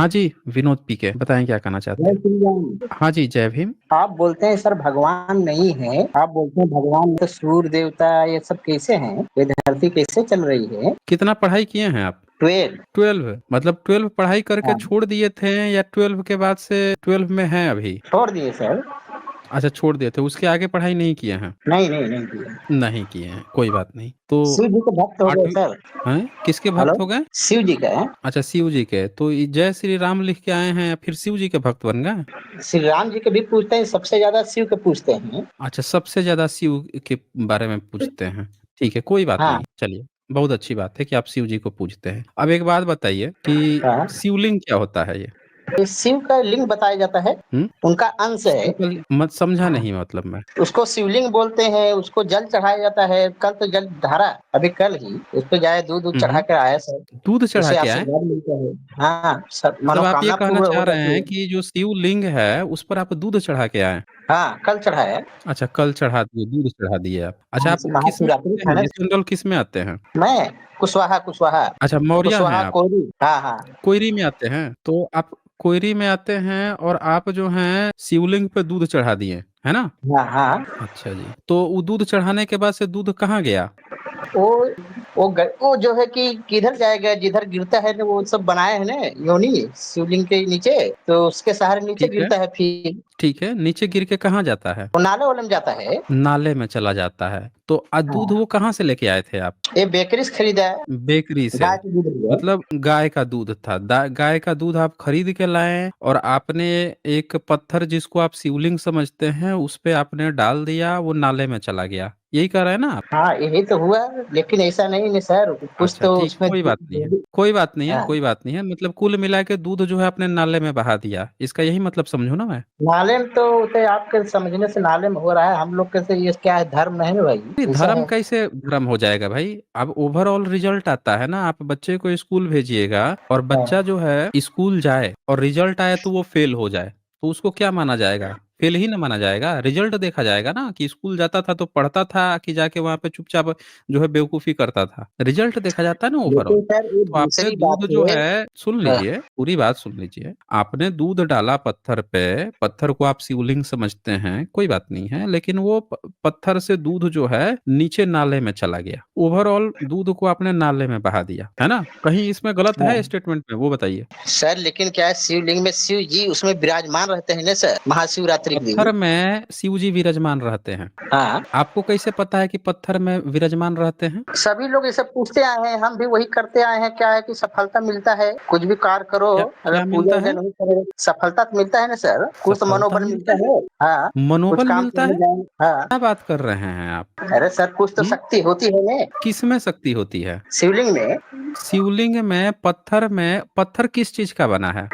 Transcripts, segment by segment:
हाँ जी, विनोद पीके बताएं क्या कहना चाहते जय हैं। श्री राम। हाँ जी, जय भीम। आप बोलते हैं सर भगवान नहीं है, आप बोलते हैं भगवान तो सूर्य देवता ये सब कैसे हैं, ये धरती कैसे चल रही है? कितना पढ़ाई किए हैं आप? 12। 12 मतलब 12 पढ़ाई करके हाँ, छोड़ दिए थे या 12 के बाद से 12 में हैं अभी? छोड़ दिए सर। अच्छा, छोड़ दिए थे, उसके आगे पढ़ाई नहीं किए हैं? नहीं नहीं नहीं किया। नहीं किए हैं, कोई बात नहीं। तो शिव जी के भक्त हो गए आठवीं सर। हैं, किसके हेलो, भक्त हो गए? शिव जी का है। अच्छा, शिव जी के। तो ये जय श्री राम लिख के आए हैं या फिर शिव जी के भक्त बन गए? श्री राम जी के भी पूछते हैं, सबसे ज्यादा शिव के पूछते हैं। अच्छा, सबसे ज्यादा शिव के बारे में पूछते हैं। ठीक है, कोई बात हाँ नहीं, चलिए। बहुत अच्छी बात है कि आप शिव जी को पूजते हैं। अब एक बात बताइए कि हाँ। शिवलिंग क्या होता है ये? ये शिव का लिंग बताया जाता है, हम्म। उनका अंश है। शिव का मत समझा हाँ, नहीं, मतलब मैं। उसको शिवलिंग बोलते हैं, उसको जल चढ़ाया जाता है। कल तो जल धारा, अभी कल ही उस पे जाए, दूध दूध चढ़ा हम्म। कर आया सर। दूध चढ़ा उससे के आए? आशीर्वाद मिलता है। हाँ, सब मतलब आप ये मनोकामना कहना पूर्ण चाह हो रहे जाती हैं है। कि जो शिवलिंग है उस पर आप दूध चढ़ा के आए? हाँ, कल चढ़ाया। अच्छा, कल चढ़ा दिए, दूध चढ़ा दिए आप। अच्छा, आप किस में महाशिवरात्रि आते था हैं, ना। जनरल किस में आते हैं? मैं कुशवाहा कुशवाहा। अच्छा, मौर्या हैं कुशवाहा आप? कोरी। हाँ हाँ। कोयरी में आते हैं तो आप? कोयरी में आते हैं और आप जो हैं शिवलिंग पे दूध चढ़ा दिए, है ना? हाँ हाँ। अच्छा जी, तो वो दूध चढ़ाने के बाद से दूध कहाँ गया? वो वो जो है कि किधर जाएगा, जिधर गिरता है ना, वो सब बनाए हैं ना योनि शिवलिंग के नीचे, तो उसके सहारे नीचे ठीक है। गिरता है, फिर ठीक है, नीचे गिर के कहाँ जाता है? वो नाले वाले में जाता है। नाले में चला जाता है। तो दूध हाँ, वो कहाँ से लेके आए थे आप? ये बेकरी से खरीदा है। बेकरी से? गाय की दूध है। मतलब गाय का दूध था, गाय का दूध आप खरीद के लाए और आपने एक पत्थर जिसको आप शिवलिंग समझते हैं उस पे आपने डाल दिया, वो नाले में चला गया, यही कह रहे हैं ना आप? हाँ, यही तो हुआ। लेकिन ऐसा नहीं है सर, कुछ अच्छा तो ठीक, उसमें कोई बात नहीं है, कोई बात नहीं है, हाँ, कोई बात नहीं है। मतलब कुल मिला के दूध जो है अपने नाले में बहा दिया, इसका यही मतलब समझू ना मैं? नाले में तो आपके समझने से नाले में हो रहा है, हम लोग के से ये क्या है, धर्म नहीं है भाई, ये ऐसा धर्म है। कैसे धर्म हो जाएगा भाई? अब ओवरऑल रिजल्ट आता है ना, आप बच्चे को स्कूल भेजिएगा और बच्चा हाँ, जो है स्कूल जाए और रिजल्ट आए तो वो फेल हो जाए, तो उसको क्या माना जाएगा? फेल ही ना माना जाएगा। रिजल्ट देखा जाएगा ना कि स्कूल जाता था तो पढ़ता था कि जाके वहां पे चुपचाप जो है बेवकूफी करता था। रिजल्ट देखा जाता है ना ओवरऑल। लेकिन सर ये तो आपने दूसरी बात दूध जो है। है, सुन हाँ, लीजिए, पूरी बात सुन लीजिए। आपने दूध डाला पत्थर पे, पत्थर को आप शिवलिंग समझते हैं, कोई बात नहीं है, लेकिन वो पत्थर से दूध जो है नीचे नाले में चला गया। ओवरऑल दूध को आपने नाले में बहा दिया, है ना? कहीं इसमें गलत है हाँ। स्टेटमेंट में, वो बताइए। सर लेकिन क्या है, शिवलिंग में शिव जी उसमें विराजमान रहते हैं ना सर, महाशिवरात्रि के पत्थर दिन। में शिव जी विराजमान रहते हैं? हाँ, आपको कैसे पता है कि पत्थर में विराजमान रहते हैं? सभी लोग ये सब पूछते आए हैं, हम भी वही करते आए हैं। क्या है कि सफलता मिलता है, कुछ भी कार्य करो, क्या अगर क्या पूजा मिलता वूजा है? नहीं करोगे, सफलता तो मिलता है ना सर, कुछ तो सफलता मनोबल मिलता मिलता है? है। हाँ, कुछ मनोबल काम मिलता करने है? जाए। हाँ, क्या बात कर रहे हैं आप? अरे सर कुछ तो हम्म। शक्ति होती है ना किस में शक्ति होती है? शिवलिंग में। शिवलिंग में, पत्थर में? पत्थर किस चीज का बना है?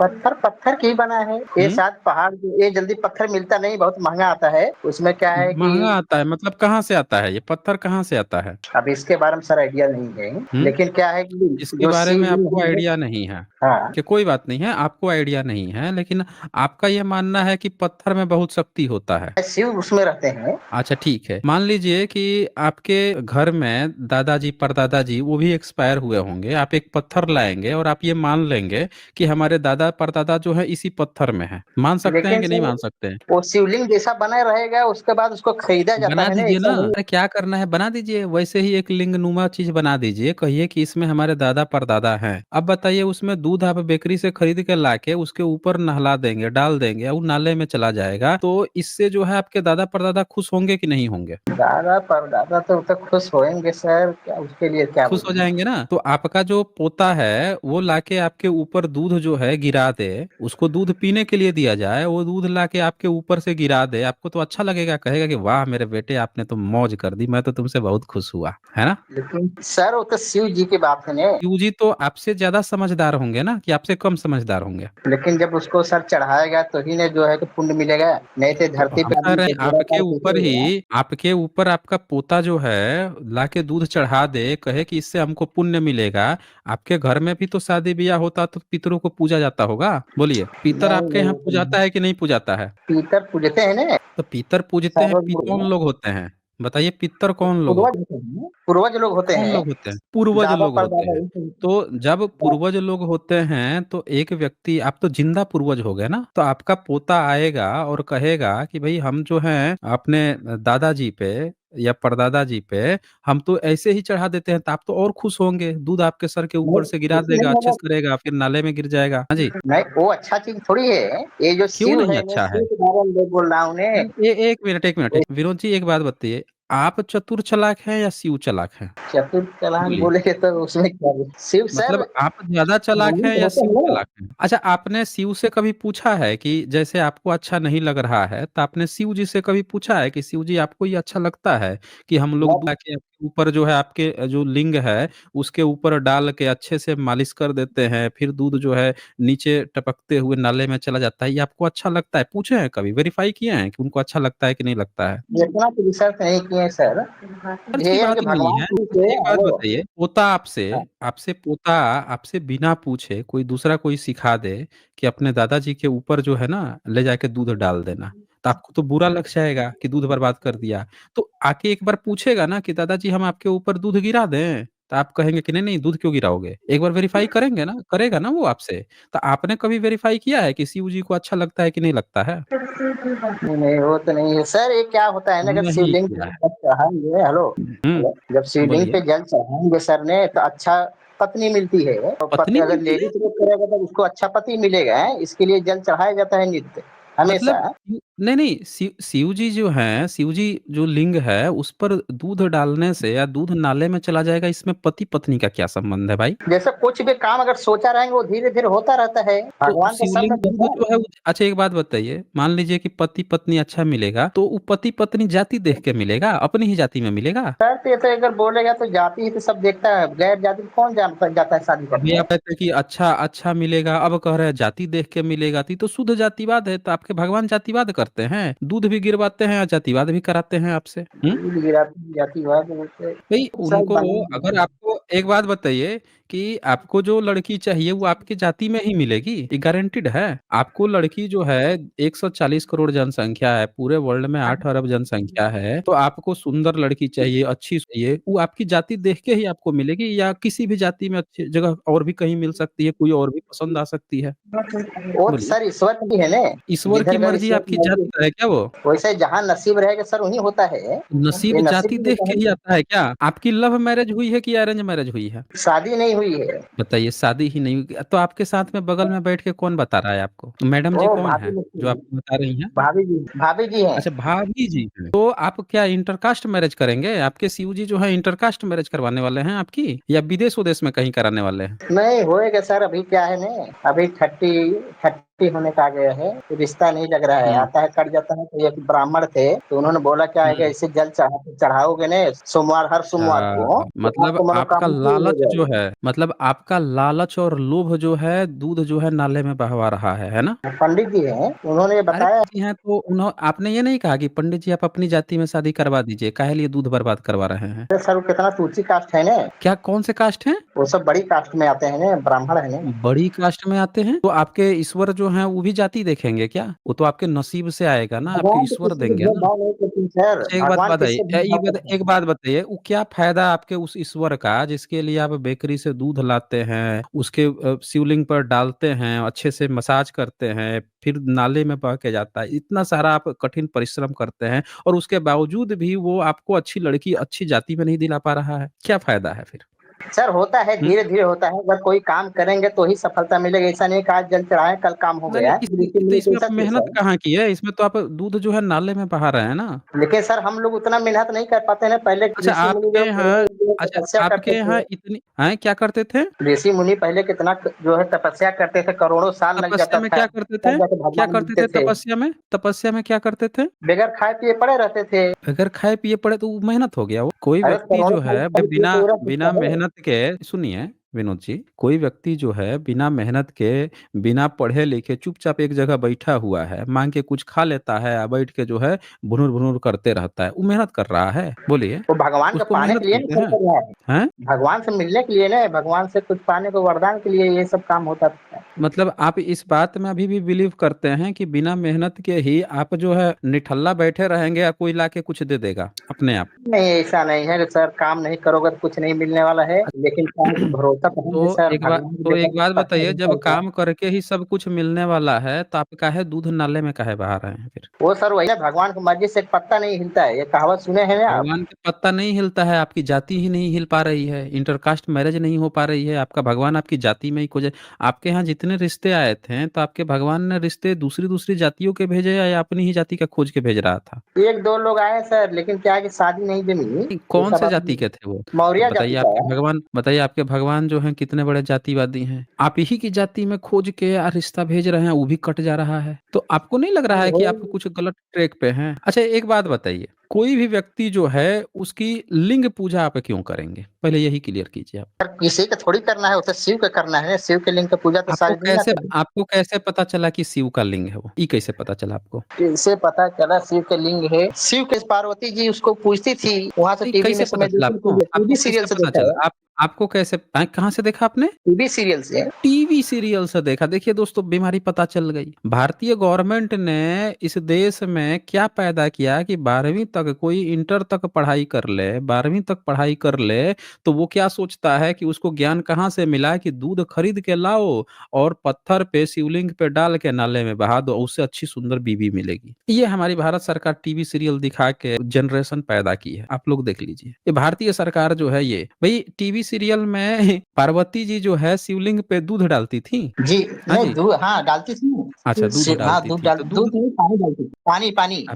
पत्थर पत्थर की ही बना है ये, हम्म। शायद पहाड़ ये जल्दी पत्थर मिलता नहीं, बहुत महंगा आता है। उसमें क्या है कि महंगा आता है मतलब कहाँ से आता है ये पत्थर, कहाँ से आता है? अब इसके बारे में सर आइडिया नहीं है। हम्म। लेकिन क्या है कि इसके जो बारे में शिवलिंग आपको है। आइडिया नहीं है? हाँ, कि कोई बात नहीं है, आपको आइडिया नहीं है, लेकिन आपका ये मानना है कि पत्थर में बहुत शक्ति होता है। शिव उसमें रहते हैं। अच्छा ठीक है, मान लीजिए कि आपके घर में दादाजी परदादाजी वो भी एक्सपायर हुए होंगे, आप एक पत्थर लाएंगे और आप ये मान लेंगे कि हमारे दादा परदादा जो है इसी पत्थर में है, मान सकते हैं लेकिन कि नहीं सर मान सकते हैं? वो शिवलिंग जैसा बना रहेगा, उसके बाद उसको खरीदा जाता बना है ना, दीजिए ना, ऐसा नहीं। अरे क्या करना है, बना दीजिए वैसे ही एक लिंग नुमा चीज बना दीजिए, कहिए कि इसमें हमारे दादा परदादा हैं। अब बताइए, उसमें दूध आप बेकरी से खरीद के लाके उसके ऊपर नहला देंगे, डाल देंगे, और नाले में चला जाएगा, तो इससे जो है आपके दादा परदादा खुश होंगे कि नहीं होंगे? दादा परदादा तो खुश होएंगे सर, क्या उसके लिए क्या खुश हो बोलूं। जाएंगे ना। तो आपका जो पोता है वो लाके आपके ऊपर दूध जो है गिरा दे, उसको दूध पीने के लिए दिया जाए, वो दूध लाके आपके ऊपर से गिरा दे, आपको तो अच्छा लगेगा, कहेगा कि वाह मेरे बेटे आपने तो मौज कर दी, मैं तो तुमसे बहुत खुश हुआ, है ना? लेकिन सर वो तो शिव जी की बात है ने। शिवजी तो आपसे ज्यादा समझदार होंगे ना कि आपसे कम समझदार होंगे? लेकिन जब उसको सर चढ़ाएगा तो ही ने जो है कि पुण्य मिलेगा, नहीं तो तो धरती हम पे कह आदमी रहे को हैं बुरा आपके कार्य कैसे ऊपर होगा। ही, आपके ऊपर आपका पोता जो है लाके दूध चढ़ा दे, कहे कि इससे हमको पुण्य मिलेगा। आपके घर में भी तो शादी ब्याह होता तो पितरों को पूजा जाता होगा, बोलिए, पितर नहीं आपके यहाँ नहीं, पूजाता है कि नहीं पूजाता है? पीतर पूजते हैं ना तो पितर पूजते हैं, सब लोग। कौन लोग होते हैं? बताइए पितर कौन लोग पूर्वज होते होते हैं, पूर्वज लोग होते कौन हैं, लोग होते हैं? पूर्वज दादा लोग होते परदादा हैं। यही सब। तो जब पूर्वज लोग होते हैं तो एक व्यक्ति, आप तो जिंदा पूर्वज हो गए ना, तो आपका पोता आएगा और कहेगा कि भाई हम जो हैं अपने दादाजी पे या परदादा जी पे हम तो ऐसे ही चढ़ा देते हैं, तो आप तो और खुश होंगे, दूध आपके सर के नहीं, ऊपर से गिरा ऐसे देगा, नहीं अच्छे होगा। से करेगा, फिर नाले में गिर जाएगा। हाँ जी। नहीं, वो अच्छा चीज थोड़ी है। ये जो क्यों शिव नहीं है, मैं अच्छा है? शिव के बारे में बोल रहा हूँ उन्हें। एक मिनट, एक मिनट, विनोद जी एक बात बताइए, आप चतुर चालाक हैं या शिव चालाक हैं? चतुर चालाक बोलिए। बोलेंगे तो उसमें क्या है? शिव सर मतलब आप ज्यादा चालाक ज्ञानी हैं या होते शिव हैं ना। चालाक हैं? अच्छा, आपने शिव से कभी पूछा है कि जैसे आपको अच्छा नहीं लग रहा है, तो आपने शिव जी से कभी पूछा है कि शिव जी आपको ये अच्छा लगता है कि हम लोग दूध के आपके ऊपर जो है, आपके जो लिंग है उसके ऊपर डाल के अच्छे से मालिश कर देते हैं, फिर दूध जो है नीचे टपकते हुए नाले में चला जाता है, ये आपको अच्छा लगता है? पूछे हैं कभी, वेरीफाई किए हैं कि उनको अच्छा लगता है कि नहीं लगता है? इतना तो रिसर्च नहीं किए सर। खर्च की ये है बात कि नहीं भगवान है। जी अच्छा से एक बात हेलो। बताइए, पोता आपसे हाँ, आपसे पोता आपसे बिना पूछे कोई दूसरा कोई सिखा दे कि अपने दादाजी के ऊपर जो है ना ले जाके दूध डाल देना, तो आपको तो बुरा लग जाएगा कि दूध बर्बाद कर दिया। तो आके एक बार पूछेगा ना कि दादाजी हम आपके ऊपर दूध गिरा दें, तो आप कहेंगे कि नहीं नहीं दूध क्यों गिराओगे, एक बार वेरीफाई करेंगे ना, करेगा ना वो आपसे। तो आपने कभी वेरीफाई किया है कि शिव जी को अच्छा लगता है कि नहीं लगता है? नहीं नहीं, वो तो नहीं है सर। ये क्या होता है ना, अगर नहीं शिवलिंग पे किया है। जल चढ़ाएंगे, हेलो हेलो, जब शिवलिंग बोलिए। पे जल चढ़ाएंगे सर ने, तो अच्छा पत्नी मिलती है। और पति पत्नी अगर मिलती है? लेडीज लोग करेगा तो उसको अच्छा पति मिलेगा है। इसके लिए जल चढ़ाया जाता है नित्य, मतलब हमेशा। नहीं नहीं, शिव जी जो हैं, शिव जी जो लिंग है उस पर दूध डालने से या दूध नाले में चला जाएगा, इसमें पति पत्नी का क्या संबंध है भाई? जैसे कुछ भी काम अगर सोचा रहेंगे वो धीरे धीरे होता रहता है। तो भगवान का सब शिवलिंग में दूध देखा जो है अच्छा एक बात बताइए, मान लीजिए कि पति पत्नी अच्छा मिलेगा, तो वो पति पत्नी जाति देख के मिलेगा, अपनी ही जाति में मिलेगा? सर। तो ये तो अगर बोलेगा तो जाति ही तो सब देखता है, गैर जाति को कौन जाता है शादी अभी करने। आप कहते हैं कि अच्छा अच्छा मिलेगा, अब कह रहे हैं जाति देख के मिलेगा, तो शुद्ध जातिवाद है। तो आपके भगवान जातिवाद करते हैं, दूध भी गिरवाते हैं और जातिवाद भी कराते हैं आपसे? दूध गिराती जातिवाद बोलते भाई सर उनको, बना। अगर आपको एक बात बताइए कि आपको जो लड़की चाहिए वो आपकी जाति में ही मिलेगी, ये गारंटीड है। आपको लड़की जो है 140 करोड़ जनसंख्या है, पूरे वर्ल्ड में 8 अरब जनसंख्या है, तो आपको सुंदर लड़की चाहिए, अच्छी चाहिए, वो आपकी जाति देख के ही आपको मिलेगी, या किसी भी जाति में अच्छी जगह और भी कहीं मिल सकती है, कोई और भी पसंद आ सकती है? वो तो बोलिए। सर ईश्वर की है ना। ईश्वर की जिधर अगर मर्जी ईश्वर की आपकी मर्जी जाति है क्या वो? है, वैसे जहाँ नसीब रहेगा सर वहीं होता है। नसीब ये नसीब जाति में देख होता के ही है। आता है क्या? आपकी लव मैरिज हुई है कि अरेंज मैरिज हुई है? शादी नहीं हुई है। बताइए, शादी ही नहीं हुई तो आपके साथ में बगल में बैठ के कौन बता रहा है आपको? मैडम जी वो कौन भाभी है लगती जो है। आपको बता रही हैं? भाभी जी हैं। अच्छा भाभी जी हैं। तो आप क्या इंटरकास्ट मैरिज करेंगे? आपके शिव जी जो है इंटरकास्ट मैरिज करवाने वाले हैं आपकी, या विदेश उदेश में कहीं कराने वाले हैं? नहीं होएगा सर। अभी क्या है ना, अभी 30 होने का आ गया है, तो रिश्ता नहीं लग रहा है। हम्म। आता है कट जाता है। तो एक ब्राह्मण थे, तो उन्होंने बोला क्या है कि हम्म। ऐसे जल चढ़ाओगे ना सोमवार, हर सोमवार को, अच्छा, तो मतलब आपको आपका मनोकामना पूरी हो लालच जो जाएगी। है, मतलब आपका लालच और लोभ जो है दूध जो है नाले में बहवा रहा है ना? पंडित जी हैं, उन्होंने ये अरे बताया। जी हैं, तो उन्हों आपने ये नहीं कहा कि पंडित जी आप अपनी जाति में शादी करवा दीजिए, काहे लिए दूध बर्बाद करवा रहे हैं? सर वो कितना ऊंची कास्ट है ना। क्या कौन से कास्ट हैं? वो सब बड़ी कास्ट में आते हैं ना, ब्राह्मण है ना। बड़ी कास्ट में आते हैं? तो आपके ईश्वर जो हैं वो भी जाति देखेंगे क्या? वो तो आपके नसीब से आएगा ना, आपके भगवान तो ईश्वर किसी को देंगे ना। भेदभाव नहीं करते सर। अच्छा एक बात भगवान बताइए, किससे भेदभाव करते एक हैं। बात बताइए, वो क्या फायदा आपके उस ईश्वर का जिसके लिए आप बेकरी से दूध लाते हैं, उसके शिवलिंग पर डालते हैं, अच्छे से मसाज करते हैं, फिर नाले में बह के जाता है, इतना सारा आप कठिन परिश्रम करते हैं, और उसके बावजूद भी वो आपको अच्छी लड़की अच्छी जाति में नहीं दिला पा रहा है, क्या फायदा है फिर? सर होता है, हम्म? धीरे धीरे होता है। अगर कोई काम करेंगे तो ही सफलता मिलेगी। ऐसा नहीं कि आज जल चढ़ाए कल काम हो नहीं गया नहीं, है। ऋषि तो मुनि तो इसमें ऐसा आप थे मेहनत सर। कहाँ की है? इसमें तो आप दूध जो है नाले में बहा रहे हैं ना। लेकिन सर हम लोग उतना मेहनत नहीं कर पाते ना। पहले अच्छा ऋषि मुनि आपके जो यहाँ, पहले जो अच्छा तपस्या आपके करते यहाँ थे। इतनी हैं, क्या करते थे? ऋषि मुनि पहले कितना जो है तपस्या करते थे, करोड़ों साल लग तपस्या जाता में था, क्या करते थे? तब जाके क्या भगवान करते मिलते थे थे। तपस्या में? तपस्या में क्या करते थे? बगैर खाए पिए पड़े रहते थे। अगर खाए पिए पड़े तो वो मेहनत हो गया। वो कोई अरे व्यक्ति करोड़ों जो साल है भाई खाली पिए बिना तो रह सकता बिना है। मेहनत के, सुनिए, विनोद जी, कोई व्यक्ति जो है बिना मेहनत के, बिना पढ़े लिखे चुपचाप एक जगह बैठा हुआ है, मांग के कुछ खा लेता है, बैठ के जो है भुनुर भुनुर करते रहता है, वो मेहनत कर रहा है? बोलिए। वो भगवान को उसको पाने मेहनत के लिए नहीं कहते सब हैं। कर रहा है। हैं? भगवान से मिलने के लिए ना, भगवान से कुछ पाने को वरदान के लिए ये सब काम होता है। मतलब आप इस बात में अभी भी बिलीव करते हैं कि बिना मेहनत के ही आप जो है निठल्ला बैठे रहेंगे या कोई लाके कुछ दे देगा अपने आप? नहीं, ऐसा नहीं है सर, काम नहीं करोगे तो कुछ नहीं मिलने वाला है। लेकिन क्या है कि भरोसा तो है तो सर, एक बात भगवान की तो जगह एक कुछ बात पत्थर बताइए, नहीं जब चलता। काम करके ही सब कुछ मिलने वाला है तो आप काहे दूध नाले में काहे बहा रहे हैं फिर? वो सर वही ना, भगवान की मर्जी से एक पत्ता नहीं हिलता है, ये कहावत सुने हैं ना आप? भगवान का पत्ता नहीं हिलता है, आपकी जाति ही नहीं हिल पा रही है, इंटरकास्ट मैरिज नहीं हो पा रही है, आपका भगवान आपकी जाति में ही खोजे। आपके यहाँ जितने रिश्ते आए थे तो आपके भगवान ने रिश्ते दूसरी दूसरी जातियों के भेजे या अपनी ही जाति का खोज के भेज रहा था? एक दो लोग आए सर, लेकिन क्या है कि शादी नहीं जमी। नहीं, ये कौन सब से अपनी जाति के थे वो? मौर्य जाति का है। बताइए आपके भगवान जो हैं कितने बड़े जातिवादी हैं। आप ही की जाति में खोज के रिश्ता भेज रहे हैं, वो भी कट जा रहा है। तो आपको नहीं लग रहा है कि आप कुछ गलत ट्रैक पे हैं? अच्छा, एक बात बताइए, कोई भी व्यक्ति जो है उसकी लिंग पूजा आप क्यों करेंगे? पहले यही क्लियर कीजिए आप। सर किसी का थोड़ी करना है, उसे शिव का करना है। शिव के लिंग का पूजा तो आपको सारी दुनिया कैसे कर। आपको कैसे पता चला कि शिव का लिंग है वो? ये कैसे पता चला आपको? इसे पता चला शिव के लिंग है। शिव के पार्वती जी उसको पूजती थी, वहां से नहीं, टीवी में कैसे से पता मैं चला आपको? टीवी आपको सीरियल कैसे से पता देखा चला? है। आपको कैसे कहाँ से देखा आपने? टीवी सीरियल से। टीवी सीरियल से देखा। देखिए दोस्तों, बीमारी पता चल गई। भारतीय गवर्नमेंट ने इस देश में क्या पैदा किया कि 12वीं तक कोई इंटर तक पढ़ाई कर ले, 12वीं तक पढ़ाई कर ले, तो वो क्या सोचता है कि उसको ज्ञान कहाँ से मिला कि दूध खरीद के लाओ और पत्थर पे शिवलिंग पे डाल के नाले में बहा दो, उससे अच्छी सुंदर बीवी मिलेगी। ये हमारी भारत सरकार टीवी सीरियल दिखा के जनरेशन पैदा की है। आप लोग देख लीजिए, ये भारतीय सरकार जो है, ये भाई टीवी सीरियल में पार्वती जी जो है शिवलिंग पे दूध डालती थी। जी। हाँ नहीं जी। दूध, हाँ डालती थी। अच्छा, दूध हाँ डालती दूध थी डाल, तो दूध दूध नहीं पानी डालती थी, पानी पानी।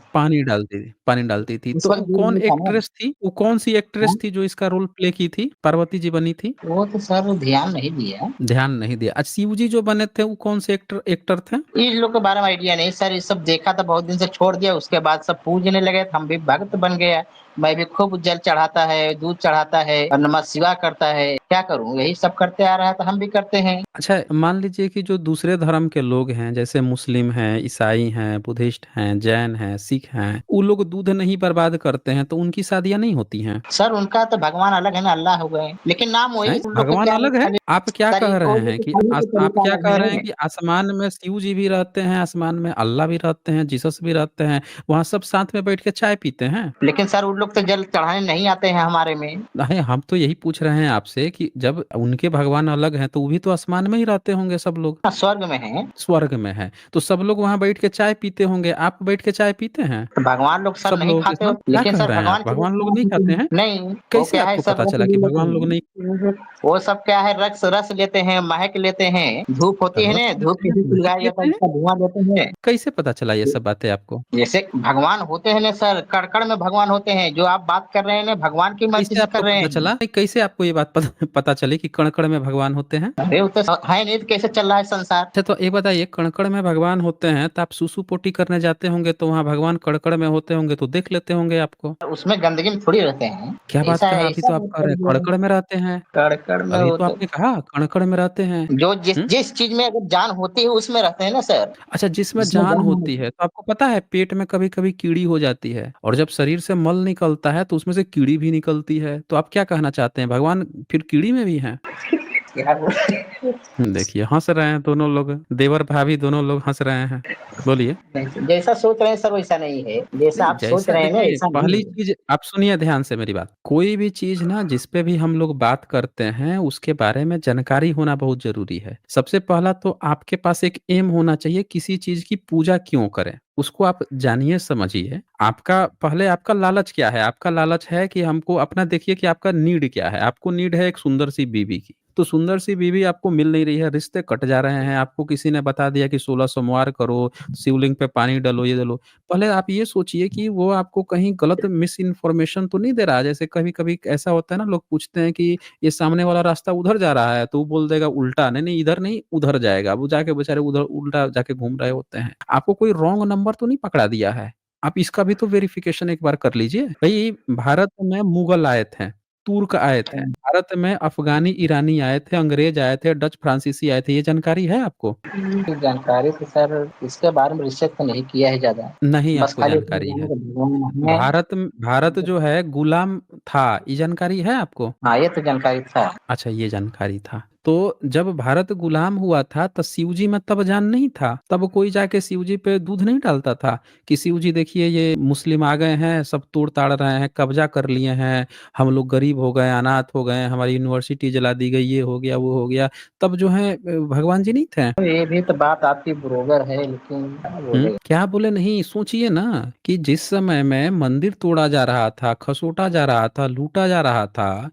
पानी डालती थी इस तो वक्त वो दूध कौन नहीं था ना। एक्ट्रेस थी? वो कौन सी एक्ट्रेस हाँ? थी जो इसका रोल प्ले की थी, पार्वती जी बनी थी? वो तो सर ध्यान नहीं दिया। ध्यान नहीं दिया। अच्छा, शिव जी जो बने थे वो कौन से एक्टर एक्टर थे? इन लोग के बारे में आइडिया नहीं सर, ये सब देखा था बहुत दिन से, छोड़ दिया। उसके बाद सब पूजने लगे तो हम भी भक्त बन गया। मैं भी खूब जल चढ़ाता है, दूध चढ़ाता है और नमः शिवाय करता है। क्या करूं, यही सब करते आ रहा है तो हम भी करते हैं। अच्छा, मान लीजिए कि जो दूसरे धर्म के लोग हैं, जैसे मुस्लिम हैं, ईसाई हैं, बुद्धिस्ट हैं, जैन हैं, सिख हैं, वो लोग दूध नहीं बर्बाद करते हैं तो उनकी शादियां नहीं होती हैं? सर उनका तो भगवान अलग है ना, अल्लाह हो गए, लेकिन नाम वही हैं? उन लोग का भगवान क्या है अलग है? खाली। आप क्या कह तरीका, रहे वो लोग हैं के कि खाने का आप तरीका क्या अलग कह रहे हैं है। कि आसमान में शिव जी भी रहते हैं, आसमान में अल्लाह भी रहते हैं, जीसस भी रहते हैं, वहां सब साथ में बैठ के चाय पीते हैं? लेकिन सर उन लोग तो जल चढ़ाने नहीं आते हैं हमारे में। नहीं, हम तो यही पूछ रहे हैं आपसे कि जब उनके भगवान अलग हैं तो वो भी तो आसमान में ही रहते होंगे सब लोग। हाँ, स्वर्ग में है। स्वर्ग में है तो सब लोग वहां बैठ के चाय पीते होंगे, आप बैठ के चाय पीते हैं? तो भगवान लोग सर सब नहीं लोगों के खाते हो, साथ क्या लेकिन कह सर रहे हैं आप? भगवान के लोग भगवान लोग खाना नहीं पीते खाते हैं हैं? नहीं। वो कैसे क्या है आपको सर, पता रस चला कि ले लेते भगवान लोग नहीं? हैं। वो सब क्या है, रस रस लेते हैं, महक लेते हैं। धूप होती है रस ना, धूप लेते हैं, किसी को महक लगाया जाता लेते है, हैं? उसका धुआं लेते हैं। कैसे पता चला ये सब बातें आपको? जैसे भगवान होते हैं ना सर, कड़कड़ में भगवान होते हैं। जो आप बात कर रहे हैं ना, भगवान की मर्जी कैसे से आपको कर रहे पता हैं। चला? कैसे आपको ये बात पता चली कि कण-कण में भगवान होते हैं? अरे वो तो है नहीं तो कैसे चल रहा है संसार। अच्छा, तो ये बताइए, कण-कण में भगवान होते हैं तो आप सुसु-पोटी करने जाते होंगे तो वहाँ भगवान कण-कण में होते होंगे तो देख लेते होंगे आपको। उसमें गंदगी में थोड़ी रहते हैं। क्या बात ऐसा कहा? अभी ऐसा तो आप बात कह कर रहे हैं दिया। कण-कण में रहते हैं। कड़कड़ में अभी हो तो तो आपने कहा कण-कण में रहते हैं। जो जिस हुँ? जिस चीज में अगर जान होती है उसमें रहते हैं ना सर। अच्छा, जिसमें जिसमें जान जान होती होती है तो आपको पता है पेट में कभी-कभी कीड़ी हो जाती है और जब शरीर से मल निकलता है तो उसमें से कीड़ी भी निकलती है। तो आप क्या कहना चाहते हैं, भगवान फिर कीड़ी में भी हैं? है, क्या बोल। देखिए हँस रहे हैं दोनों लोग, देवर-भाभी दोनों लोग हँस रहे हैं। बोलिए। जैसा सोच रहे हैं सर वैसा नहीं है, जैसा नहीं, आप सोच जैसा रहे हैं ना देखिए, ऐसा नहीं पहली है। चीज़ आप सुनिए ध्यान से मेरी बात। कोई भी चीज़ ना जिस पे भी हम लोग बात करते हैं, उसके बारे में जानकारी होना बहुत ज़रूरी है। सबसे पहला तो आपके पास एक एम होना चाहिए, किसी चीज़ की पूजा क्यों करें? उसको आप जानिए, समझिए। आपका लालच क्या है? आपका लालच है कि हमको अपना देखिए कि आपका नीड क्या है? आपको नीड है एक सुंदर सी बीवी की। तो सुंदर सी बीवी आपको मिल नहीं रही है, रिश्ते कट जा रहे हैं, आपको किसी ने बता दिया कि 16 सोमवार करो, शिवलिंग पे पानी डालो, ये डालो। पहले आप ये सोचिए कि वो आपको कहीं गलत मिस इन्फॉर्मेशन तो नहीं दे रहा है। जैसे कभी-कभी ऐसा होता है ना, लोग पूछते हैं कि ये सामने वाला रास्ता उधर जा रहा है, तो वो बोल देगा उल्टा, नहीं, नहीं इधर नहीं, उधर जाएगा। वो जाके बेचारे उधर उल्टा जाके घूम रहे होते हैं। आपको कोई रॉन्ग नंबर तो नहीं पकड़ा दिया है? आप इसका भी तो वेरिफिकेशन एक बार कर लीजिए। भई भारत में मुगल आए थे। तुर्क आए थे भारत में, अफगानी ईरानी आए थे, अंग्रेज आए थे, डच फ्रांसीसी आए थे, ये जानकारी है आपको? जानकारी तो सर इसके बारे में रिसर्च तो नहीं किया है ज्यादा। नहीं बस आपको खाली इतना जानकारी जाना है। कि भगवान है। भारत जो है गुलाम था, ये जानकारी है आपको? हाँ, ये तो जानकारी था। अच्छा, ये जानकारी था। तो जब भारत गुलाम हुआ था तो शिवजी में तब जान नहीं था, तब कोई जाके शिवजी पे दूध नहीं डालता था कि शिवजी देखिए ये मुस्लिम आ गए हैं, सब तोड़ ताड़ रहे हैं, कब्जा कर लिए हैं, हम लोग गरीब हो गए, अनाथ हो गए, हमारी यूनिवर्सिटी जला दी गई, ये हो गया वो हो गया। तब जो है भगवान जी नहीं थे। ये भी तो बात आपकी बरोबर है, लेकिन क्या बोले। क्या बोले नहीं, सोचिए ना कि जिस समय में मंदिर तोड़ा जा रहा था, खसोटा जा रहा था, लूटा जा रहा था,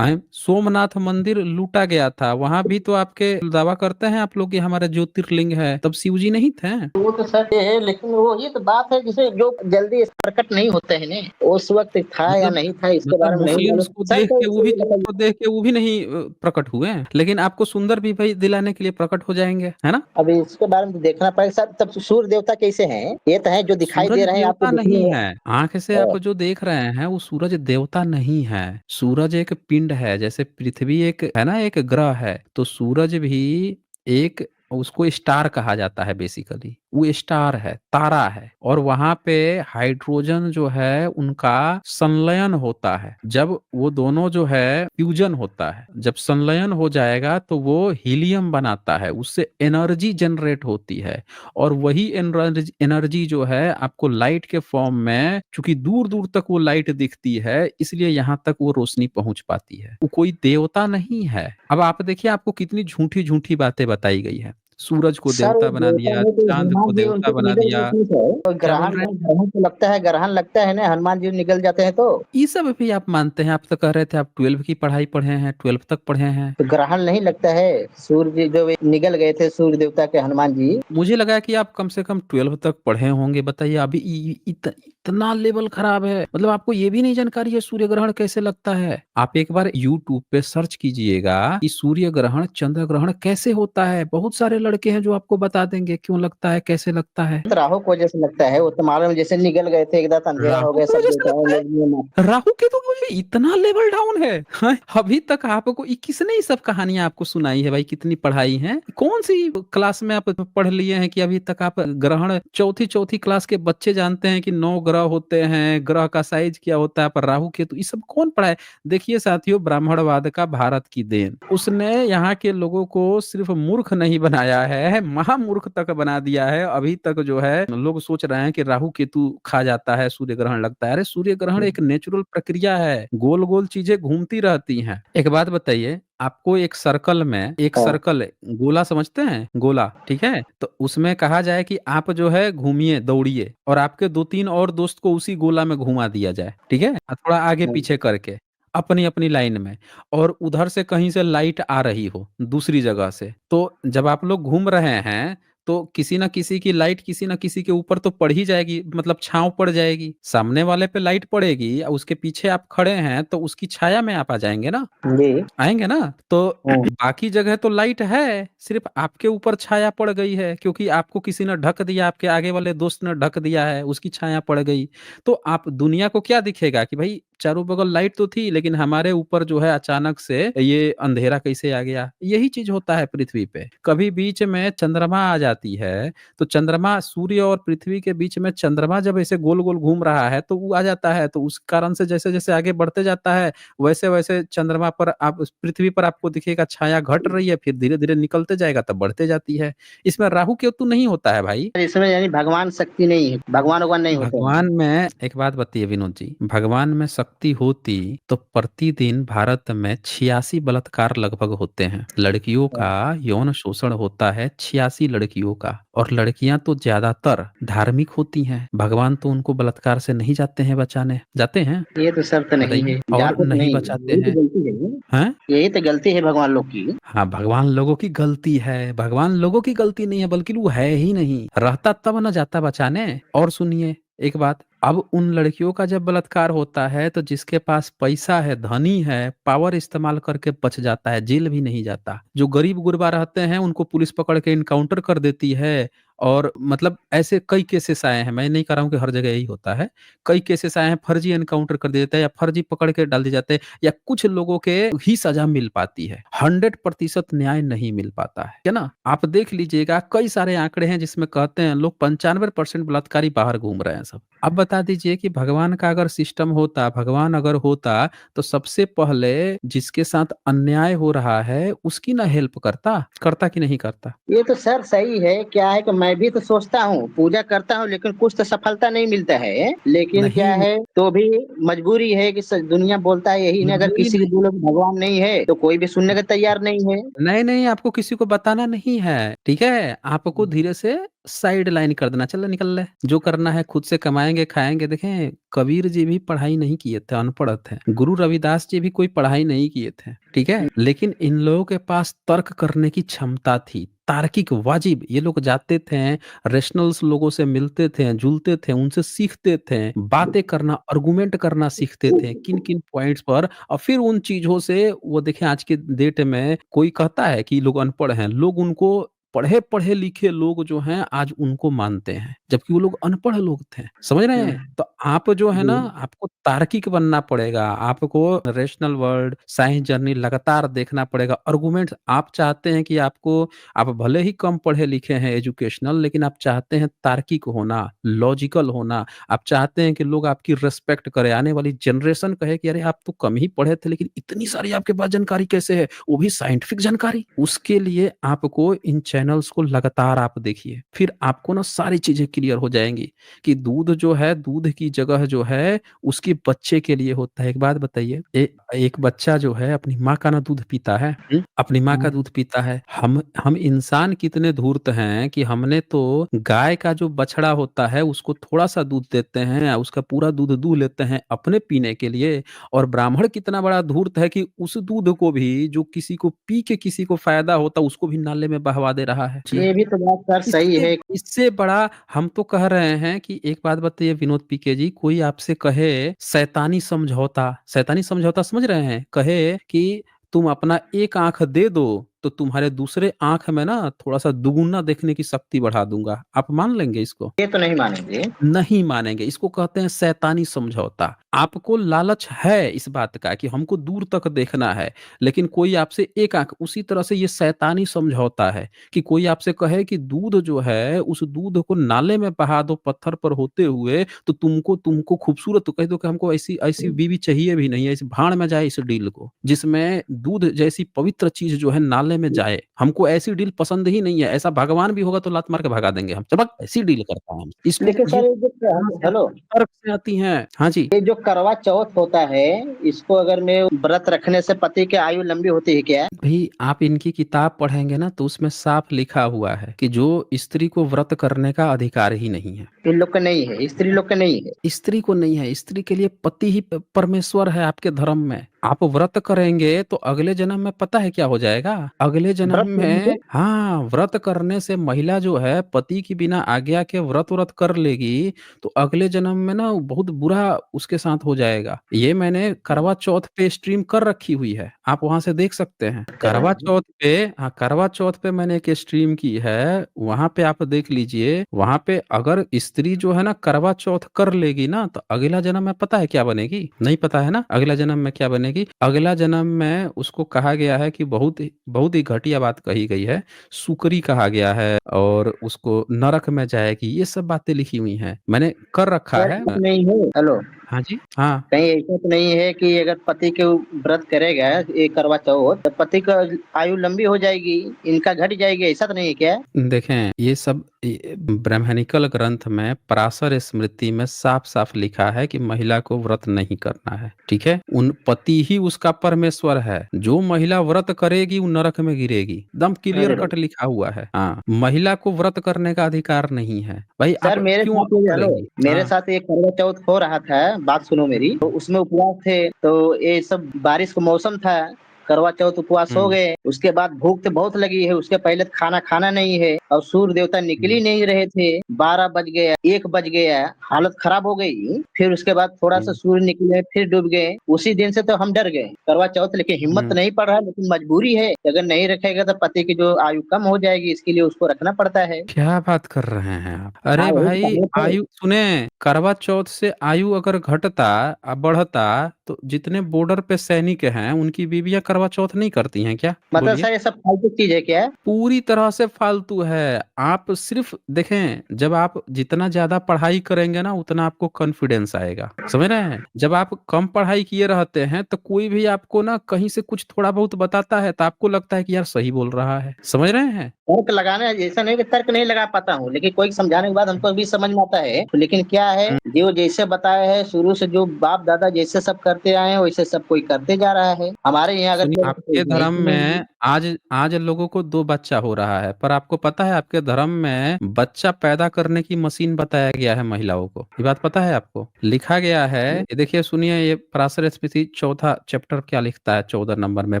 सोमनाथ मंदिर लूटा गया था, वहां भी तो आपके दावा करते हैं आप लोग कि हमारा ज्योतिर्लिंग है, तब शिव जी नहीं थे? वो तो सर ये है, लेकिन वो ये तो बात है जिसे जो जल्दी प्रकट नहीं होते हैं ना, उस वक्त था या मतलब नहीं था इसके मतलब बारे में नहीं मालूम मुस्लिम्स को सर। देख के वो भी को देख के वो भी नहीं प्रकट हुए, लेकिन आपको सुंदर भी भाई दिलाने के लिए प्रकट हो जाएंगे, है ना? अभी इसके बारे में तो देखना पड़ेगा सर। तब सूर्य देवता कैसे हैं? ये तो है जो दिखाई सूरज दे रहे हैं आपको देवता दिखने नहीं में। है, आंख से आप जो देख रहे हैं वो सूरज देवता नहीं है। सूरज एक पिंड है, जैसे पृथ्वी एक है ना, एक ग्रह है, तो सूरज भी एक, उसको स्टार कहा जाता है, बेसिकली वो स्टार है, तारा है, और वहां पे हाइड्रोजन जो है उनका संलयन होता है। जब वो दोनों जो है फ्यूजन होता है, जब संलयन हो जाएगा तो वो हीलियम बनाता है, उससे एनर्जी जनरेट होती है, और वही एनर्जी एनर्जी जो है आपको लाइट के फॉर्म में, चूंकि दूर दूर तक वो लाइट दिखती है, इसलिए यहाँ तक वो रोशनी पहुंच पाती है। वो कोई देवता नहीं है। अब आप देखिए आपको कितनी झूठी झूठी बातें बताई गई है, सूरज को सर वो देवता बना देवता दिया, है तो चांद को हनुमान जी देवता उनके बना निगल दिया। जाते हैं तो क्या बोल ग्रहण रहे हैं? ग्रहण तो लगता है, ग्रहण लगता है ना, हनुमान जी निकल जाते हैं तो। ये सब भी आप मानते हैं? आप तो कह रहे थे आप 12 की पढ़ाई पढ़े हैं, 12 तक पढ़े हैं। तो ग्रहण नहीं लगता है। सूर्य जी जो वे निगल गए थे, सूर्य देवता के हनुमान जी। मुझे लगा कि आप कम से कम 12 तक पढ़े होंगे। बताइए अभी इतना लेवल खराब है, मतलब आपको ये भी नहीं जानकारी है सूर्य ग्रहण कैसे लगता है? आप एक बार यूट्यूब पे सर्च कीजिएगा कि सूर्य ग्रहण चंद्र ग्रहण कैसे होता है, बहुत सारे लड़के हैं जो आपको बता देंगे क्यों लगता है, कैसे लगता है। तो राहु को वजह से लगता है, वो तो मालूम है, जैसे निगल गए थे एकदम अंधेरा हो राहु गया, की सब वजह से देखा लगता है? राहु केतु की वजह, इतना लेवल डाउन है? हाँ? अभी तक आपको किसने ये सब कहानियां आपको सुनाई है भाई? कितनी पढ़ाई है, कौन सी क्लास में आप पढ़ लिए हैं कि अभी तक आप ग्रहण, चौथी चौथी क्लास के बच्चे जानते हैं कि 9 ग्रह होते हैं, ग्रह का साइज क्या होता है, पर राहु केतु ये सब कौन पढ़ाए? देखिए साथियों, ब्राह्मणवाद का भारत की देन, उसने यहाँ के लोगों को सिर्फ मूर्ख नहीं बनाया है, महामूर्ख तक बना दिया है। अभी तक जो है लोग सोच रहे हैं कि राहु केतु खा जाता है, सूर्य ग्रहण लगता है। अरे सूर्य ग्रहण एक नेचुरल प्रक्रिया है, गोल गोल चीजें घूमती रहती हैं। एक बात बताइए, आपको एक सर्कल में, एक हाँ सर्कल गोला समझते हैं, गोला, ठीक है, तो उसमें कहा जाए कि आप जो है घूमिए, दौड़िए, और आपके दो तीन और दोस्त को उसी गोला में घुमा दिया जाए, ठीक है, थोड़ा आगे हाँ। पीछे करके, अपनी अपनी लाइन में, और उधर से कहीं से लाइट आ रही हो दूसरी जगह से, तो जब आप लोग घूम रहे हैं तो किसी ना किसी की लाइट किसी ना किसी के ऊपर तो पड़ ही जाएगी, मतलब छांव पड़ जाएगी, सामने वाले पे लाइट पड़ेगी, और उसके पीछे आप खड़े हैं तो उसकी छाया में आप आ जाएंगे ना, जी। आएंगे ना। तो हाँ। बाकी जगह तो लाइट है, सिर्फ आपके ऊपर छाया पड़ गई है, क्योंकि आपको किसी ने ढक दिया, आपके आगे वाले दोस्त ने ढक दिया है, उसकी छाया पड़ गई। तो आप दुनिया को क्या दिखेगा कि भाई चारों बगल लाइट तो थी, लेकिन हमारे ऊपर जो है अचानक से ये अंधेरा कैसे आ गया? यही चीज होता है पृथ्वी पे। कभी बीच में चंद्रमा आ जाती है, तो चंद्रमा, सूर्य और पृथ्वी के बीच में चंद्रमा जब ऐसे गोल गोल घूम रहा है तो वो आ जाता है, तो उस कारण से जैसे जैसे आगे बढ़ते जाता है, वैसे वैसे चंद्रमा पर, आप पृथ्वी पर आपको दिखेगा छाया घट रही है, फिर धीरे धीरे निकलते जाएगा तब बढ़ते जाती है। इसमें राहु केतु नहीं होता है भाई। इसमें यानी भगवान शक्ति नहीं है, भगवान भगवान नहीं होते हैं। भगवान में एक बात बताइए विनोद जी, भगवान में शक्ति होती तो प्रतिदिन भारत में 86 बलात्कार लगभग होते हैं, लड़कियों का यौन शोषण होता है 86 लड़कियों का, और लड़कियां तो ज्यादातर धार्मिक होती हैं, भगवान तो उनको बलात्कार से नहीं जाते हैं बचाने, जाते हैं? ये तो शर्त नहीं बताइए, है, और जाते तो नहीं नहीं है, बचाते यही हैं? तो गलती है। हैं? यही तो गलती है भगवान लोग की। हाँ, भगवान लोगों की गलती है, भगवान लोगों की गलती नहीं है, बल्कि वो है ही नहीं, रहता तब न जाता बचाने। और सुनिए एक बात, अब उन लड़कियों का जब बलात्कार होता है तो जिसके पास पैसा है, धनी है, पावर इस्तेमाल करके बच जाता है, जेल भी नहीं जाता। जो गरीब गुरबा रहते हैं उनको पुलिस पकड़ के इनकाउंटर कर देती है, और मतलब ऐसे कई केसेस आए हैं, मैं नहीं कह रहा हूँ कि हर जगह यही होता है। कई केसेस आए हैं, फर्जी एनकाउंटर कर दिया जाता है या फर्जी पकड़ के डाल दिए जाते हैं, या कुछ लोगों के ही सजा मिल पाती है, 100% न्याय नहीं मिल पाता है ना? आप देख लीजिएगा, कई सारे आंकड़े हैं जिसमें कहते हैं लोग 95% बलात्कारी बाहर घूम रहे हैं सब। अब बता दीजिए कि भगवान का अगर सिस्टम होता, भगवान अगर होता, तो सबसे पहले जिसके साथ अन्याय हो रहा है उसकी ना हेल्प करता, करता कि नहीं करता? ये तो सर सही है, क्या है कि मैं भी तो सोचता हूँ, पूजा करता हूँ, लेकिन कुछ तो सफलता नहीं मिलता है। लेकिन क्या नहीं, है, तो भी मजबूरी है कि दुनिया बोलता है यही ना, अगर मजबूरी किसी के नहीं। बोलो कि भगवान नहीं है तो कोई भी सुनने का तैयार नहीं है। नहीं नहीं, आपको किसी को बताना नहीं है, ठीक है? आपको धीरे से साइड लाइन कर देना, चलो निकल ले, जो करना है खुद से कमाएंगे खाएंगे। देखें, कबीर जी भी पढ़ाई नहीं किए थे, अनपढ़ थे। गुरु रविदास जी भी कोई पढ़ाई नहीं किए थे, ठीक है? लेकिन इन लोगों के पास तर्क करने की क्षमता थी, तार्किक वाजिब। ये लोग जाते थे, रेशनल्स लोगों से मिलते थे, जुलते थे, उनसे सीखते थे, बातें करना, आर्गुमेंट करना सीखते थे, किन किन पॉइंट्स पर। और फिर उन चीजों से वो देखें, आज के डेट में कोई कहता है कि लोग अनपढ़ हैं, लोग उनको पढ़े पढ़े लिखे लोग जो हैं आज उनको मानते हैं, जबकि वो लोग अनपढ़ लोग थे। समझ रहे हैं? तो आप जो है ना, आपको तार्किक बनना पड़ेगा, आपको रेशनल वर्ल्ड, साइंस जर्नी लगातार देखना पड़ेगा, आर्गुमेंट्स। आप चाहते हैं कि आपको, आप भले ही कम पढ़े लिखे हैं एजुकेशनल, लेकिन आप चाहते हैं तार्किक होना, लॉजिकल होना। आप चाहते हैं कि लोग आपकी रिस्पेक्ट करें, आने वाली जनरेशन कहे कि अरे आप तो कम ही पढ़े थे लेकिन इतनी सारी आपके पास जानकारी कैसे है, वो भी साइंटिफिक जानकारी। उसके लिए आपको इन चैनल्स को लगातार आप देखिए, फिर आपको ना सारी चीजें क्लियर हो जाएंगी कि दूध जो है, दूध की जगह जो है उसके बच्चे के लिए होता है। एक बात बताइए, एक बच्चा जो है अपनी माँ का ना दूध पीता है, अपनी माँ का दूध पीता है। हम इंसान कितने धूर्त हैं कि हमने तो गाय का जो बछड़ा होता है उसको थोड़ा सा दूध देते हैं, उसका पूरा दूध दूह लेते हैं अपने पीने के लिए। और ब्राह्मण कितना बड़ा धूर्त है कि उस दूध को भी, जो किसी को पी के किसी को फायदा होता, उसको भी नाले में बहवा दे रहा है जी। ये भी तो बात सर सही इससे है। इससे बड़ा हम तो कह रहे हैं कि एक बात बताइए विनोद पीके जी, कोई आपसे कहे शैतानी समझौता, शैतानी समझौता समझ रहे हैं, कहे कि तुम अपना एक आंख दे दो तो तुम्हारे दूसरे आंख में ना थोड़ा सा दुगुना देखने की शक्ति बढ़ा दूंगा, आप मान लेंगे इसको? ये तो नहीं मानेंगे। नहीं मानेंगे। इसको कहते हैं शैतानी समझौता। आपको लालच है इस बात का कि हमको दूर तक देखना है, लेकिन कोई आपसे एक आंख, उसी तरह से ये शैतानी समझौता है कि कोई आपसे कहे कि दूध जो है उस दूध को नाले में बहा दो पत्थर पर होते हुए, तो तुमको तुमको खूबसूरत, तो कह दो कि हमको ऐसी ऐसी बीवी चाहिए भी नहीं है, इस भाड़ में जाए इस डील को, जिसमें दूध जैसी पवित्र चीज जो है नाले में जाए। हमको ऐसी डील पसंद ही नहीं है। ऐसा भगवान भी होगा तो लात मार के भगा देंगे हम, चबक ऐसी डील करता है हम इसको। लेकिन ये सर ये जो कहाँ से हेलो, तर्क से आती हैं? हाँ जी। ये जो करवा चौथ होता है, इसको अगर मैं व्रत रखने से पति की आयु लंबी होती है क्या? भाई आप इनकी किताब पढ़ेंगे ना तो उसमें साफ लिखा हुआ है कि जो स्त्री को व्रत करने का अधिकार ही नहीं है। इन लोग का नहीं है, स्त्री लोग का नहीं है। स्त्री को नहीं है, स्त्री के लिए पति ही परमेश्वर है आपके धर्म में। आप व्रत करेंगे तो अगले जन्म में पता है क्या हो जाएगा? अगले जन्म व्रत करने में, से हाँ, व्रत करने से महिला जो है पति की बिना आज्ञा के व्रत व्रत कर लेगी तो अगले जन्म में ना बहुत बुरा उसके साथ हो जाएगा। ये मैंने करवा चौथ पे स्ट्रीम कर रखी हुई है, आप वहां से देख सकते हैं। करवा चौथ पे, हाँ, करवा चौथ पे मैंने एक स्ट्रीम की है, वहां पे आप देख लीजिए। वहां पे अगर स्त्री जो है ना करवा चौथ कर लेगी ना तो अगला जन्म में पता है क्या बनेगी? नहीं पता है ना अगला जन्म में क्या बनेगी? अगला जन्म में उसको कहा गया है कि बहुत ही घटिया बात कही गई है, सुकरी कहा गया है, और उसको नरक में जाएगी। ये सब बातें लिखी हुई हैं, मैंने कर रखा सर है। कुछ नहीं है। हेलो, हाँ जी, हाँ। कहीं ऐसा तो नहीं है कि अगर पति के व्रत करेगा ये करवा चौथ तो पति का आयु लंबी हो जाएगी, इनका घट जाएगी, ऐसा तो नहीं है क्या? देखें, ये सब ब्राह्मणिकल ग्रंथ में पराशर स्मृति में साफ साफ लिखा है कि महिला को व्रत नहीं करना है, ठीक है? उन पति ही उसका परमेश्वर है, जो महिला व्रत करेगी वो नरक में गिरेगी, एकदम क्लियर अरे कट लिखा हुआ है। हाँ, महिला को व्रत करने का अधिकार नहीं है भाई, आप सर मेरे क्यों साथ ये, हेलो, करेंगी? मेरे हाँ, साथ एक करवा चौथ हो रहा था, बात सुनो मेरी। तो उसमें उपवास थे, तो ये सब बारिश का मौसम था, करवा चौथ उपवास हो हम्म। गए, उसके बाद भूख तो बहुत लगी है, उसके पहले तो खाना खाना नहीं है और सूर्य देवता निकल ही हम्म। नहीं रहे थे। 12 बज गया, 1 बज गया, हालत खराब हो गई। फिर उसके बाद थोड़ा सा हम्म। सूर्य निकले, फिर डूब गए। उसी दिन से तो हम डर गए करवा चौथ, लेकिन हिम्मत हम्म। नहीं पड़ रहा, लेकिन मजबूरी है। अगर नहीं रखेगा तो पति की जो आयु कम हो जाएगी, इसके लिए उसको रखना पड़ता है। क्या बात कर रहे हैं आप? हाँ, अरे वही तो भाई, कहने थे। आयु सुने, करवा चौथ से आयु अगर घटता बढ़ता तो जितने बॉर्डर पे सैनिक हैं उनकी बीवियां करवा चौथ नहीं करती हैं क्या? मतलब बोलिए। सर ये सब फालतू चीज है क्या? पूरी तरह से फालतू है। आप सिर्फ देखें, जब आप जितना ज्यादा पढ़ाई करेंगे ना उतना आपको कॉन्फिडेंस आएगा, समझ रहे हैं? जब आप कम पढ़ाई किए रहते हैं तो कोई भी आपको ना कहीं से कुछ थोड़ा बहुत बताता है तो आपको लगता है कि यार सही बोल रहा है, समझ रहे हैं? तर्क लगाना ऐसा नहीं कि तर्क नहीं लगा पाता हूँ, लेकिन कोई समझाने के बाद हमको भी समझ में आता है। तो लेकिन क्या है, जो जैसे बताया है शुरू से, जो बाप दादा जैसे सब करते आए हैं वैसे सब कोई करते जा रहा है। हमारे यहाँ अगर सुनिए, कहें तो कोई आपके नहीं धर्म सुनेंगे। में आज आज लोगों को दो बच्चा हो रहा है, पर आपको पता है आपके धर्म में बच्चा पैदा करने की मशीन बताया गया है महिलाओं को। ये बात पता है आपको? लिखा गया है, ये देखिए सुनिए, ये पराशर स्मृति चौथा चैप्टर क्या लिखता है 14 नंबर में,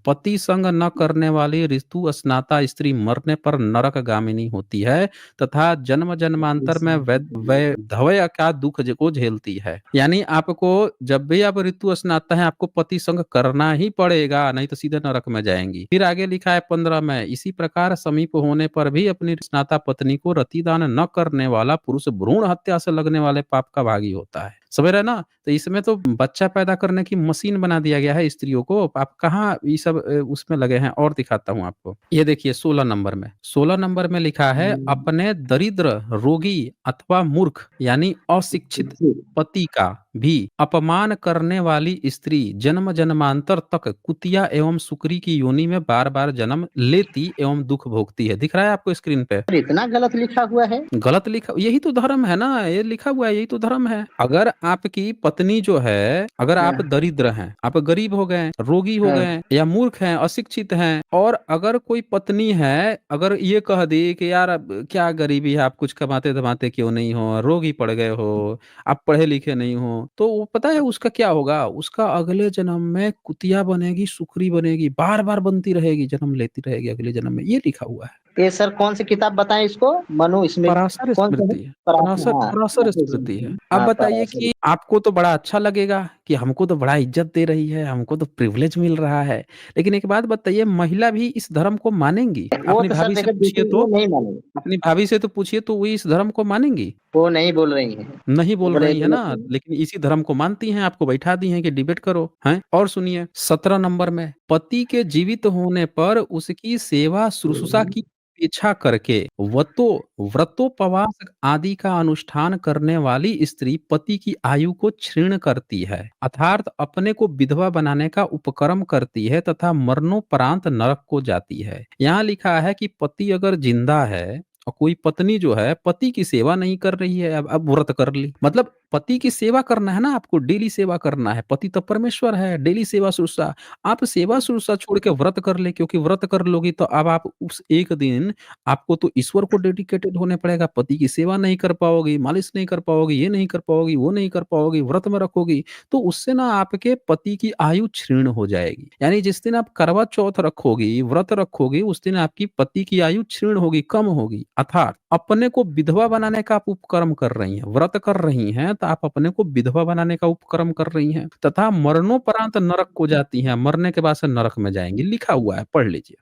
पति संग न करने वाली ऋतु स्नाता स्त्री मरने पर नरक गामिनी होती है तथा जन्म जन्मांतर में वैधव्य का दुख को झेलती है। यानी आपको जब भी आप ऋतु स्नाता है आपको पति संग करना ही पड़ेगा, नहीं तो सीधे नरक में जाएंगी। फिर आगे लिखा है 15 में, इसी प्रकार समीप होने पर भी अपनी स्नाता पत्नी को रतिदान न करने वाला पुरुष भ्रूण हत्या से लगने वाले पाप का भागी होता है। समझ रहे ना? तो इसमें तो बच्चा पैदा करने की मशीन बना दिया गया है स्त्रियों को। आप कहाँ ये सब उसमें लगे हैं? और दिखाता हूँ आपको, ये देखिए 16 नंबर में, 16 नंबर में लिखा है, अपने दरिद्र, रोगी अथवा मूर्ख यानी अशिक्षित पति का भी अपमान करने वाली स्त्री जन्म जन्मांतर तक कुतिया एवं सुकरी की योनि में बार बार जन्म लेती एवं दुख भोगती है। दिख रहा है आपको स्क्रीन पे? और इतना गलत लिखा हुआ है। गलत लिखा, यही तो धर्म है ना, ये लिखा हुआ है, यही तो धर्म है। अगर आपकी पत्नी जो है, अगर आप हाँ, दरिद्र हैं, आप गरीब हो गए, रोगी हो हाँ, गए या मूर्ख हैं, अशिक्षित हैं, और अगर कोई पत्नी है अगर ये कह दी कि यार अब क्या गरीबी है, आप कुछ कमाते धमाते क्यों नहीं हो, रोगी पड़ गए हो, आप पढ़े लिखे नहीं हो, तो वो पता है उसका क्या होगा? उसका अगले जन्म में कुतिया बनेगी, सुकरी बनेगी, बार बार बनती रहेगी, जन्म लेती रहेगी अगले जन्म में। ये लिखा हुआ है। ये सर कौन सी किताब बताएं इसको? मनु इसमें पराशर कौन सा है? स्मृति है। पराशर हाँ, पराशर स्मृति है। अब हाँ, बताइए कि आपको तो बड़ा अच्छा लगेगा कि हमको तो बड़ा इज्जत दे रही है, हमको तो प्रिविलेज मिल रहा है, लेकिन एक बात बताइए, महिला भी इस धर्म को मानेंगी? वो अपनी तो सर भाभी से देखो पूछिए दूसरी तो, वो नहीं मानेंगे। अपनी भाभी से तो पूछिए तो वो इस धर्म को मानेंगी? वो नहीं बोल रही है। नहीं वो बोल बड़े रही है ना, गलत है। लेकिन इसी धर्म को मानती हैं, आपको बैठा दी हैं कि डिबेट करो हैं। और सुनिए 17 नंबर में, पति के जीवित होने पर उसकी सेवा शुश्रूषा की इच्छा करके व्रतो व्रतोपवास आदि का अनुष्ठान करने वाली स्त्री पति की आयु को क्षीण करती है, अर्थात अपने को विधवा बनाने का उपक्रम करती है तथा मरणोपरांत नरक को जाती है। यहाँ लिखा है कि पति अगर जिंदा है और कोई पत्नी जो है पति की सेवा नहीं कर रही है, अब व्रत कर ली, मतलब पति की सेवा करना है ना, आपको डेली सेवा करना है, पति तो परमेश्वर है, डेली सेवा शुश्रूषा। आप सेवा शुश्रूषा छोड़ के व्रत कर ले, क्योंकि व्रत कर लोगी तो अब आप उस एक दिन आपको तो ईश्वर को डेडिकेटेड होने पड़ेगा, पति की सेवा नहीं कर पाओगी, मालिश नहीं कर पाओगी, ये नहीं कर पाओगी, वो नहीं कर पाओगी, व्रत में रखोगी, तो उससे ना आपके पति की आयु क्षीण हो जाएगी। यानी जिस दिन आप करवा चौथ रखोगी, व्रत रखोगी, उस दिन आपकी पति की आयु क्षीण होगी, कम होगी, अर्थात अपने को विधवा बनाने का आप उपक्रम कर रही हैं, व्रत कर रही हैं तो आप अपने को विधवा बनाने का उपक्रम कर रही हैं, तथा मरणोपरांत नरक को जाती हैं, मरने के बाद से नरक में जाएंगी। लिखा हुआ है, पढ़ लीजिए।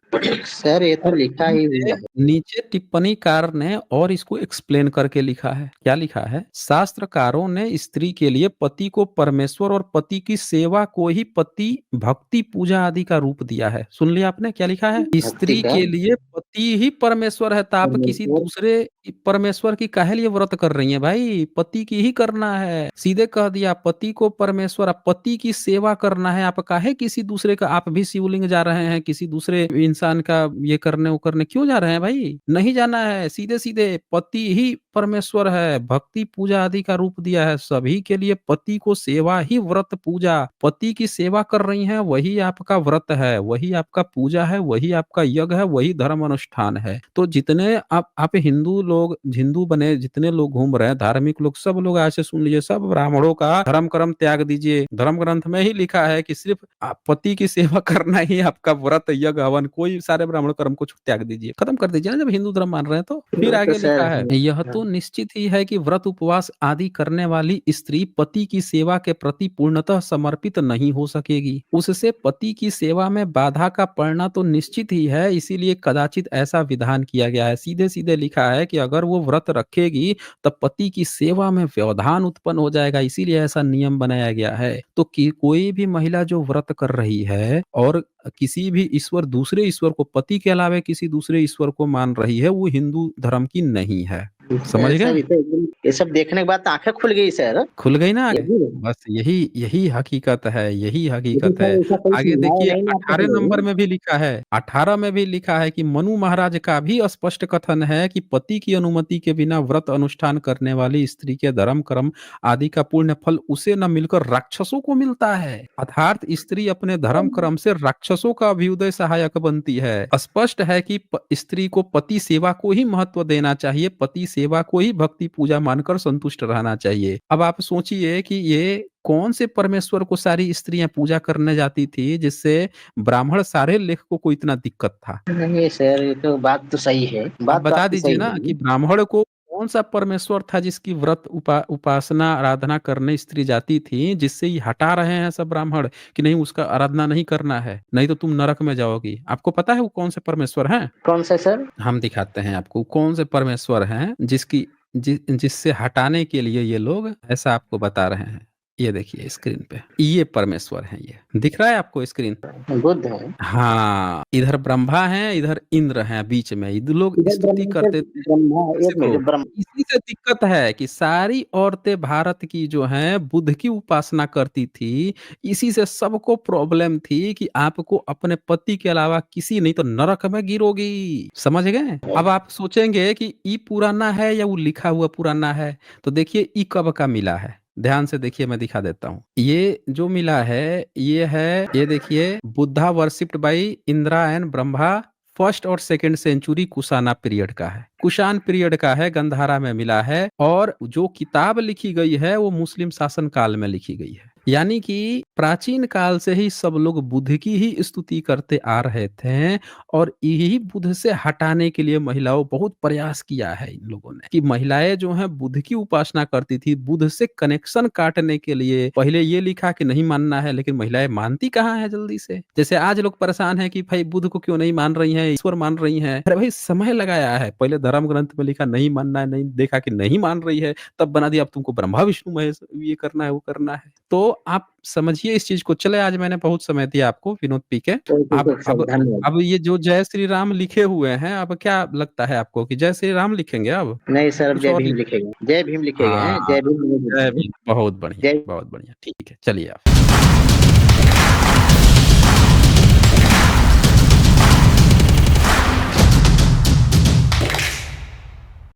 सर ये तो और लिखा ही नीचे हुआ है। नीचे टिप्पणीकार ने और इसको एक्सप्लेन करके लिखा है। क्या लिखा है? शास्त्रकारों ने स्त्री के लिए पति को परमेश्वर और पति की सेवा को ही पति भक्ति पूजा आदि का रूप दिया है। सुन लिया आपने? क्या लिखा है? भक्ति स्त्री का के लिए पति ही परमेश्वर है, तो आप किसी परमेश्वर। दूसरे परमेश्वर की काहे लिए व्रत कर रही हैं भाई? पति की ही करना है, सीधे कह दिया, पति को परमेश्वर, आप पति की सेवा करना है, आप काहे किसी दूसरे का, आप भी शिवलिंग जा रहे हैं किसी दूसरे इंसान का ये करने वो करने क्यों जा रहे हैं भाई? नहीं जाना है, सीधे सीधे पति ही परमेश्वर है, भक्ति पूजा आदि का रूप दिया है सभी के लिए, पति को सेवा ही व्रत पूजा, पति की सेवा कर रही हैं वही आपका व्रत है, वही आपका पूजा है, वही आपका यज्ञ है, वही धर्म अनुष्ठान है। तो जितने आप आप हिंदू बने जितने लोग घूम रहे हैं, धार्मिक लोग, सब लोग आज से सुन लीजिए, सब ब्राह्मणों का धर्म कर्म त्याग दीजिए। धर्म ग्रंथ में ही लिखा है कि सिर्फ पति की सेवा करना ही आपका व्रत, यज्ञ, हवन, कोई सारे ब्राह्मण कर्म को त्याग दीजिए, खत्म कर दीजिए ना, जब हिंदू धर्म मान रहे हैं तो। फिर वो तो आगे सर लिखा है, यह तो निश्चित ही है कि व्रत उपवास आदि करने वाली स्त्री पति की सेवा के प्रति पूर्णतः समर्पित नहीं हो सकेगी। उससे पति की सेवा में बाधा का पड़ना तो निश्चित ही है, इसीलिए कदाचित ऐसा विधान किया गया है। सीधे सीधे लिखा है कि अगर वो व्रत रखेगी तब पति की सेवा में व्यवधान उत्पन्न हो जाएगा, इसीलिए ऐसा नियम बनाया गया है। तो कोई भी महिला जो व्रत कर रही है और किसी भी ईश्वर, दूसरे ईश्वर को, पति के अलावा किसी दूसरे ईश्वर को मान रही है, वो हिंदू धर्म की नहीं है। समझ सर, गए? ये सब देखने के बाद आंखें खुल गई सर। खुल गई ना आगे? यही बस यही यही हकीकत है, यही लेकिन हकीकत सर है। ऐसा कोई आगे सुझाव देखिए नहीं ना आपको 18 नंबर समझ में भी लिखा है, 18 में भी लिखा है कि मनु महाराज का भी स्पष्ट कथन है कि पति की अनुमति के बिना व्रत अनुष्ठान करने वाली स्त्री के धर्म कर्म आदि का पुण्य फल उसे न मिलकर राक्षसों को मिलता है। अर्थात स्त्री अपने धर्म कर्म से राक्षसों का अभ्युदय सहायक बनती है। स्पष्ट है कि स्त्री को पति सेवा को ही महत्व देना चाहिए, पति सेवा को ही भक्ति पूजा मानकर संतुष्ट रहना चाहिए। अब आप सोचिए कि ये कौन से परमेश्वर को सारी स्त्रियां पूजा करने जाती थी, जिससे ब्राह्मण सारे लेखकों को इतना दिक्कत था। नहीं सर, ये तो बात तो सही है, आप बात तो बता आपकी दीजिए सही ना है। कि ब्राह्मण को कौन सा परमेश्वर था जिसकी व्रत उपासना आराधना करने स्त्री जाती थी, जिससे ये हटा रहे हैं सब ब्राह्मण कि नहीं उसका आराधना नहीं करना है, नहीं तो तुम नरक में जाओगी। आपको पता है वो कौन से परमेश्वर हैं? कौन सा सर? हम दिखाते हैं आपको कौन से परमेश्वर हैं जिससे हटाने के लिए ये लोग ऐसा आपको बता रहे हैं। ये देखिए स्क्रीन पे, ये परमेश्वर हैं, ये दिख रहा है आपको स्क्रीन? बुद्ध है। हाँ, इधर ब्रह्मा है, इधर इंद्र है, बीच में ये लोग इधर स्तुति ब्रह्म से करते थे। ब्रह्मा, एक देखो, मिनट, ब्रह्म इसी से दिक्कत है कि सारी औरतें भारत की जो हैं बुद्ध की उपासना करती थी। इसी से सबको प्रॉब्लम थी कि आपको अपने पति के अलावा किसी, नहीं तो नरक में गिरोगी। समझ गए? अब आप सोचेंगे कि ई पुराना है या वो लिखा हुआ पुराना है, तो देखिए ई कब का मिला है, ध्यान से देखिए, मैं दिखा देता हूँ। ये जो मिला है ये है, ये देखिए, Buddha worshipped by Indira and Brahma, first और सेकंड सेंचुरी कुशाना पीरियड का है, कुषाण पीरियड का है, गंधारा में मिला है। और जो किताब लिखी गई है वो मुस्लिम शासन काल में लिखी गई है। यानी कि प्राचीन काल से ही सब लोग बुद्ध की ही स्तुति करते आ रहे थे, और यही बुद्ध से हटाने के लिए महिलाओं बहुत प्रयास किया है इन लोगों ने, कि महिलाएं जो हैं बुद्ध की उपासना करती थी, बुद्ध से कनेक्शन काटने के लिए पहले ये लिखा कि नहीं मानना है, लेकिन महिलाएं मानती कहाँ है जल्दी से। जैसे आज लोग परेशान है कि भाई बुद्ध को क्यों नहीं मान रही हैं, ईश्वर मान रही हैं। अरे भाई समय लगाया है, पहले धर्म ग्रंथ में लिखा नहीं मानना है, नहीं देखा कि नहीं मान रही है, तब बना दिया अब तुमको ब्रह्मा विष्णु महेश ये करना है वो करना है। तो आप समझिए इस चीज को। चले, आज मैंने बहुत समय दिया आपको विनोद पी के। अब सर, अब धन्यवाद। अब ये जो जय श्री राम लिखे हुए हैं, अब क्या लगता है आपको कि जय श्री राम लिखेंगे अब नहीं सर, अब कुछ जय और भीम लिखेंगे? लिखेगा, जय भीम लिखेगा, हाँ, हैं? जय भीम नहीं जय लिखेंगे। भीम, बहुत बढ़िया जय बहुत बढ़िया, ठीक है, चलिए आप।